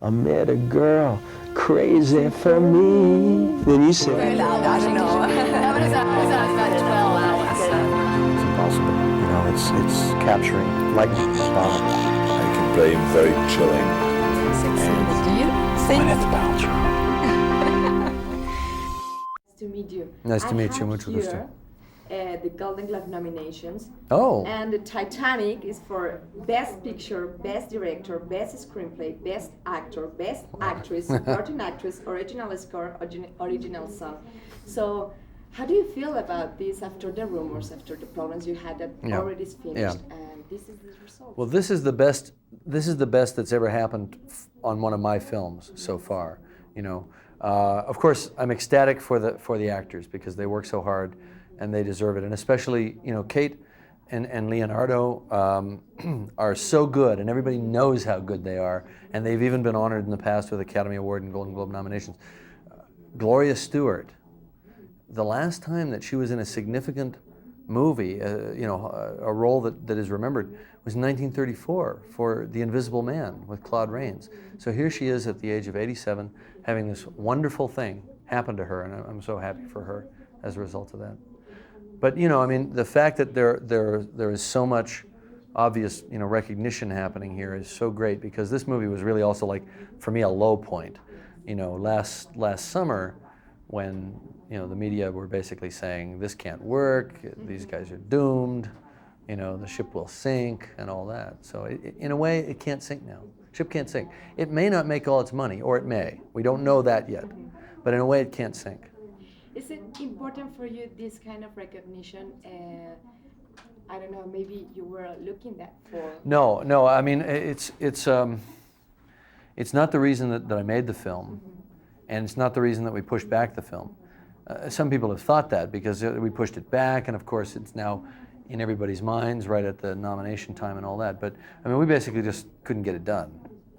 I met a girl crazy for me. Then you said, Very loud, I don't know. That was about 12 hours. It's impossible. You know, it's capturing lightning bomb. I can play very chilling. Do you think? Gwyneth Paltrow. Nice to meet you. Nice to meet you, I mucho have gusto. here the Golden Globe nominations. Oh. And the Titanic is for Best Picture, Best Director, Best Screenplay, Best Actor, Best Actress, Supporting Actress, Original Score, Original Song. So, how do you feel about this after the rumors, after the problems you had that already is finished, and this is the result? Well, this is the best. This is the best that's ever happened on one of my films so far. You know, of course, I'm ecstatic for the actors because they work so hard, and they deserve it. And especially, you know, Kate and Leonardo are so good, and everybody knows how good they are. And they've even been honored in the past with Academy Award and Golden Globe nominations. Gloria Stewart, the last time that she was in a significant movie, you know, a role that is remembered, was in 1934 for The Invisible Man with Claude Rains. So here she is at the age of 87, having this wonderful thing happen to her, and I'm so happy for her as a result of that. But you know, I mean, the fact that there is so much obvious, you know, recognition happening here is so great, because this movie was really also, like, for me, a low point. You know, last summer, when, you know, the media were basically saying this can't work, these guys are doomed, you know, the ship will sink and all that. So in a way, it can't sink now. Ship can't sink. It may not make all its money, or it may. We don't know that yet. But in a way, it can't sink. Is it important for you, this kind of recognition? I don't know, maybe you were looking that for... No, I mean, it's not the reason that I made the film, and it's not the reason that we pushed back the film. Some people have thought that because we pushed it back, and of course it's now in everybody's minds right at the nomination time and all that. But I mean, we basically just couldn't get it done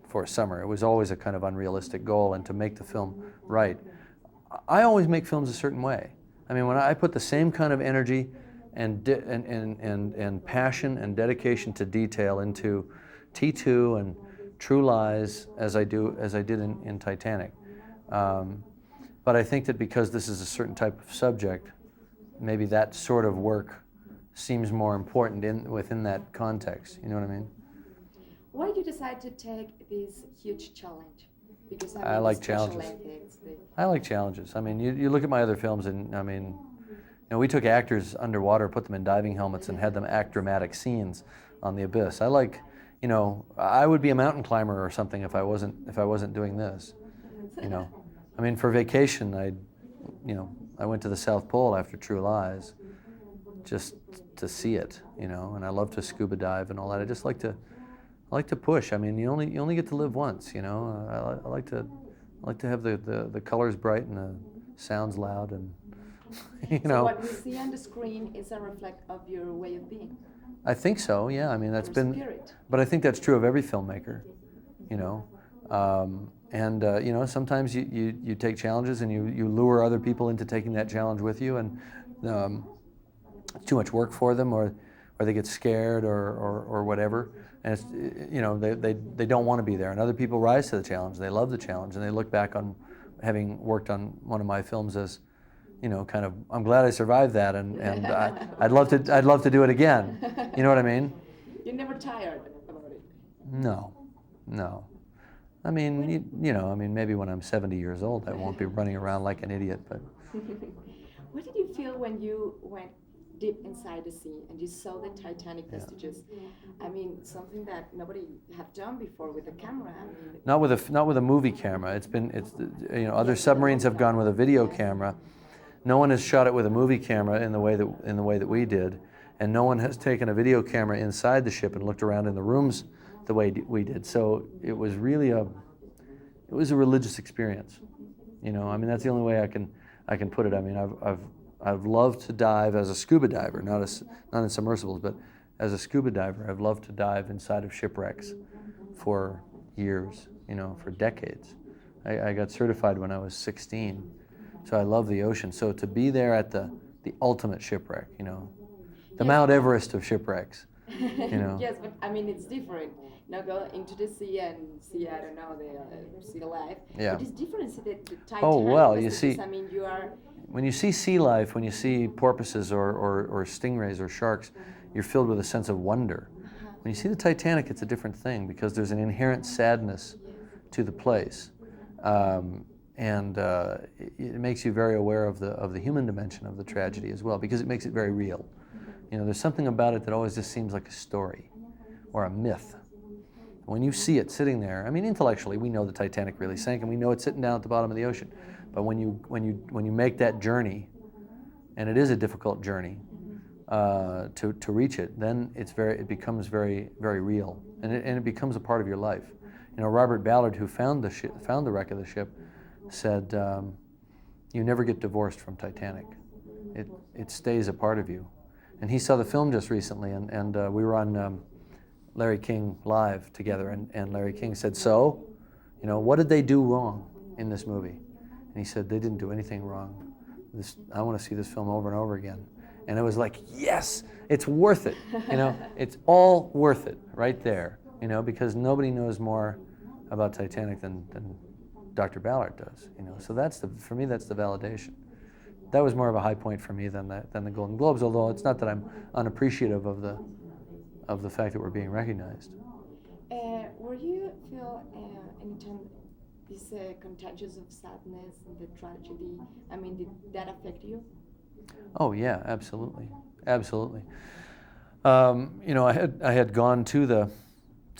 for summer. It was always a kind of unrealistic goal, and to make the film right. I always make films a certain way. I mean, when I put the same kind of energy and passion and dedication to detail into T2 and True Lies as I did in Titanic. But I think that because this is a certain type of subject, maybe that sort of work seems more important within that context. You know what I mean? Why did you decide to take this huge challenge? Because I like challenges. I like challenges. I mean, you look at my other films, and I mean, you know, we took actors underwater, put them in diving helmets, and had them act dramatic scenes on the abyss. I like, you know, I would be a mountain climber or something if I wasn't doing this. You know, I mean, for vacation, I went to the South Pole after True Lies, just to see it. You know, and I love to scuba dive and all that. I just like to push. I mean, you only get to live once, you know. I like to have the colors bright and the sounds loud, and you know. So what we see on the screen is a reflect of your way of being. I think so. Yeah. I mean, that's Your been. spirit. But I think that's true of every filmmaker, you know. You know, sometimes you take challenges and you lure other people into taking that challenge with you, and it's too much work for them, or they get scared or whatever. And it's, you know, they don't want to be there. And other people rise to the challenge. They love the challenge, and they look back on having worked on one of my films as, you know, kind of, I'm glad I survived that, and I'd love to do it again. You know what I mean? You're never tired about it. No. I mean, you know, I mean, maybe when I'm 70 years old, I won't be running around like an idiot. But What did you feel when you went deep inside the sea and you saw the Titanic vestiges? I mean, something that nobody have done before with a camera. I mean, not with a movie camera. It's you know, other submarines have gone with a video camera. No one has shot it with a movie camera in the way that we did, and no one has taken a video camera inside the ship and looked around in the rooms the way we did. So it was really a religious experience. You know, I mean, that's the only way I can put it. I mean, I've loved to dive as a scuba diver, not in submersibles, but as a scuba diver, I've loved to dive inside of shipwrecks for years, you know, for decades. I got certified when I was 16, so I love the ocean. So to be there at the ultimate shipwreck, you know, the Mount Everest of shipwrecks, you know. Yes, but I mean, it's different. now go into the sea and see, I don't know, the sea life. Yeah. But it's different. The Titanic. Oh, well, was you because, see- I mean, you are. When you see sea life, when you see porpoises or stingrays or sharks, you're filled with a sense of wonder. When you see the Titanic, it's a different thing because there's an inherent sadness to the place. It makes you very aware of the human dimension of the tragedy as well, because it makes it very real. You know, there's something about it that always just seems like a story or a myth. When you see it sitting there, I mean, intellectually, we know the Titanic really sank, and we know it's sitting down at the bottom of the ocean. But when you make that journey, and it is a difficult journey to reach it, then it becomes very, very real, and it becomes a part of your life. You know, Robert Ballard, who found the wreck of the ship, said, "You never get divorced from Titanic. It stays a part of you." And he saw the film just recently, and we were on Larry King Live together, and Larry King said, "So, you know, what did they do wrong in this movie?" And he said, "They didn't do anything wrong. I want to see this film over and over again." And it was like, yes, it's worth it. You know, it's all worth it right there. You know, because nobody knows more about Titanic than Dr. Ballard does. You know, so for me that's the validation. That was more of a high point for me than the Golden Globes. Although it's not that I'm unappreciative of the fact that we're being recognized. Were you feel anytime this contagious of sadness and the tragedy? I mean, did that affect you? Oh yeah, absolutely, absolutely. You know, I had gone to the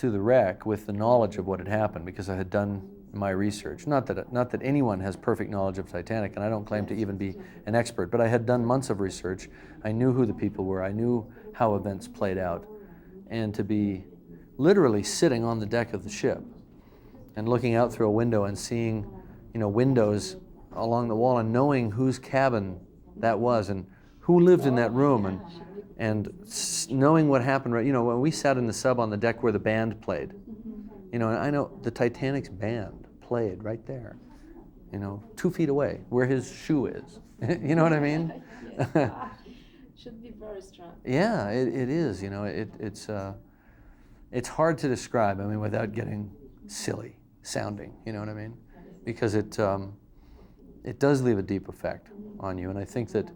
wreck with the knowledge of what had happened because I had done my research. Not that anyone has perfect knowledge of Titanic, and I don't claim to even be an expert, but I had done months of research. I knew who the people were. I knew how events played out. And to be literally sitting on the deck of the ship and looking out through a window and seeing, you know, windows along the wall and knowing whose cabin that was and who lived in that room and knowing what happened, right? You know, when we sat in the sub on the deck where the band played, you know, and I know the Titanic's band played right there, you know, 2 feet away where his shoe is. You know what I mean? Should be very strong. Yeah, it is. You know, it's hard to describe. I mean, without getting silly sounding. You know what I mean? Because it does leave a deep effect on you, and I think that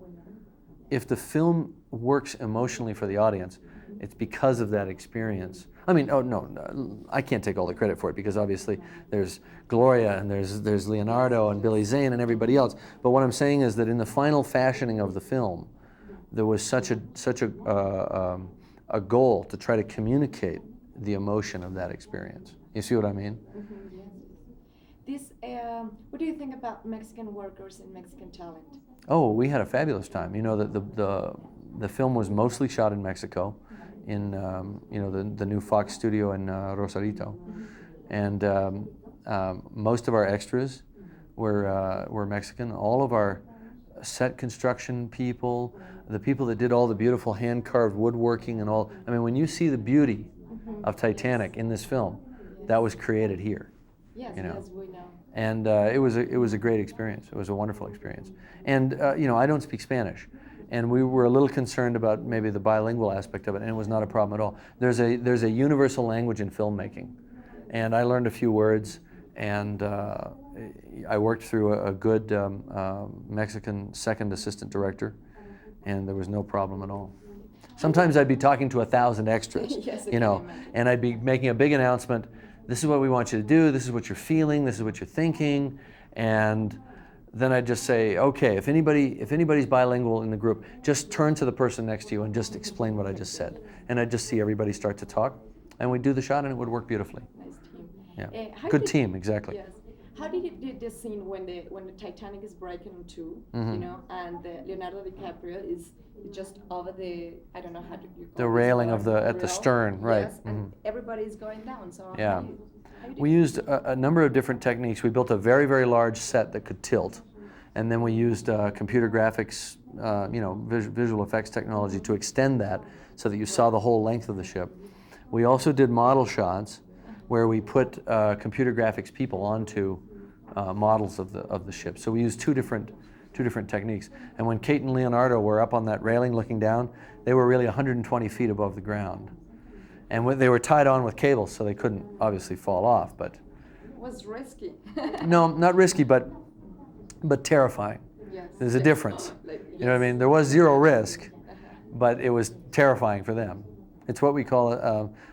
if the film works emotionally for the audience, it's because of that experience. I mean, oh no, I can't take all the credit for it because obviously there's Gloria and there's Leonardo and Billy Zane and everybody else. But what I'm saying is that in the final fashioning of the film, there was such a goal to try to communicate the emotion of that experience. You see what I mean? Mm-hmm, yes. What do you think about Mexican workers and Mexican talent? Oh, we had a fabulous time. You know, the film was mostly shot in Mexico, in you know, the new Fox studio in Rosarito, and most of our extras were Mexican. All of our set construction people, the people that did all the beautiful hand-carved woodworking and all. I mean, when you see the beauty of Titanic in this film, that was created here. Yes, you know. yes, we know. And it was a great experience. It was a wonderful experience. And you know, I don't speak Spanish, and we were a little concerned about maybe the bilingual aspect of it, and it was not a problem at all. There's a universal language in filmmaking, and I learned a few words, and I worked through a good Mexican second assistant director, and there was no problem at all. Sometimes I'd be talking to 1,000 extras, Yes, you know, and I'd be making a big announcement. This is what we want you to do, this is what you're feeling, this is what you're thinking, and then I'd just say, okay, if anybody's bilingual in the group, just turn to the person next to you and just explain what I just said. And I'd just see everybody start to talk, and we'd do the shot and it would work beautifully. Nice team. Yeah, good team, exactly. Yes. How did you do this scene when the Titanic is breaking in two, you know, and Leonardo DiCaprio is just over the, I don't know how to you call The railing of the at the stern, right? Yes, and everybody's going down. So Yeah. how do you We used a number of different techniques. We built a very, very large set that could tilt, and then we used computer graphics, you know, visual effects technology to extend that so that you saw the whole length of the ship. We also did model shots where we put computer graphics people onto models of the ship. So we used two different techniques. And when Kate and Leonardo were up on that railing looking down, they were really 120 feet above the ground. And they were tied on with cables, so they couldn't obviously fall off. But It was risky. no, not risky, but terrifying. Yes. There's a difference. Like, You know what I mean? There was zero risk, but it was terrifying for them. It's what we call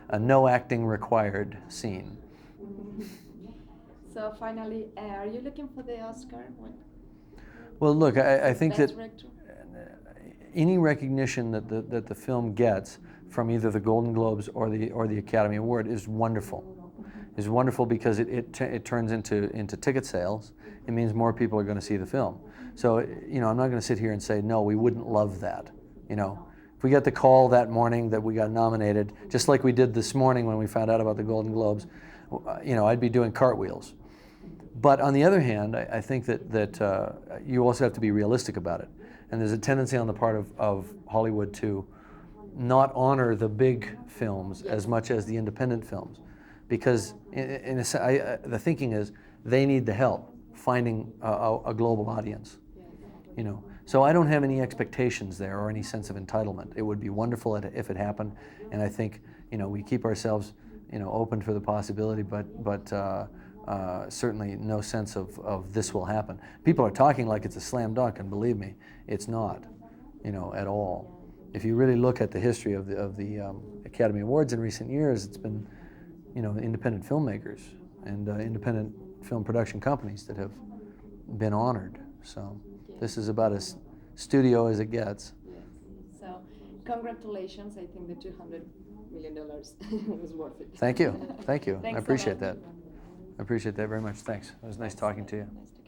a no acting required scene. So finally, are you looking for the Oscar? Well, look, I think Best that director? any recognition that the film gets from either the Golden Globes or the Academy Award is wonderful. Is wonderful because it turns into ticket sales. It means more people are going to see the film. So, you know, I'm not going to sit here and say, no, we wouldn't love that. You know, if we got the call that morning that we got nominated, just like we did this morning when we found out about the Golden Globes, you know, I'd be doing cartwheels. But on the other hand, I think that you also have to be realistic about it. And there's a tendency on the part of Hollywood to not honor the big films as much as the independent films. Because the thinking is they need the help finding a global audience. You know, so I don't have any expectations there or any sense of entitlement. It would be wonderful if it happened, and I think, you know, we keep ourselves, you know, open for the possibility, but certainly no sense of this will happen. People are talking like it's a slam dunk, and believe me, it's not, you know, at all. If you really look at the history of the Academy Awards in recent years, it's been, you know, independent filmmakers and independent film production companies that have been honored. So this is about as studio as it gets. Yes. So congratulations. I think the $200 million was worth it. Thank you. Thank you. Thanks I appreciate a lot. that. I appreciate that very much. Thanks. It was nice talking to you. Nice to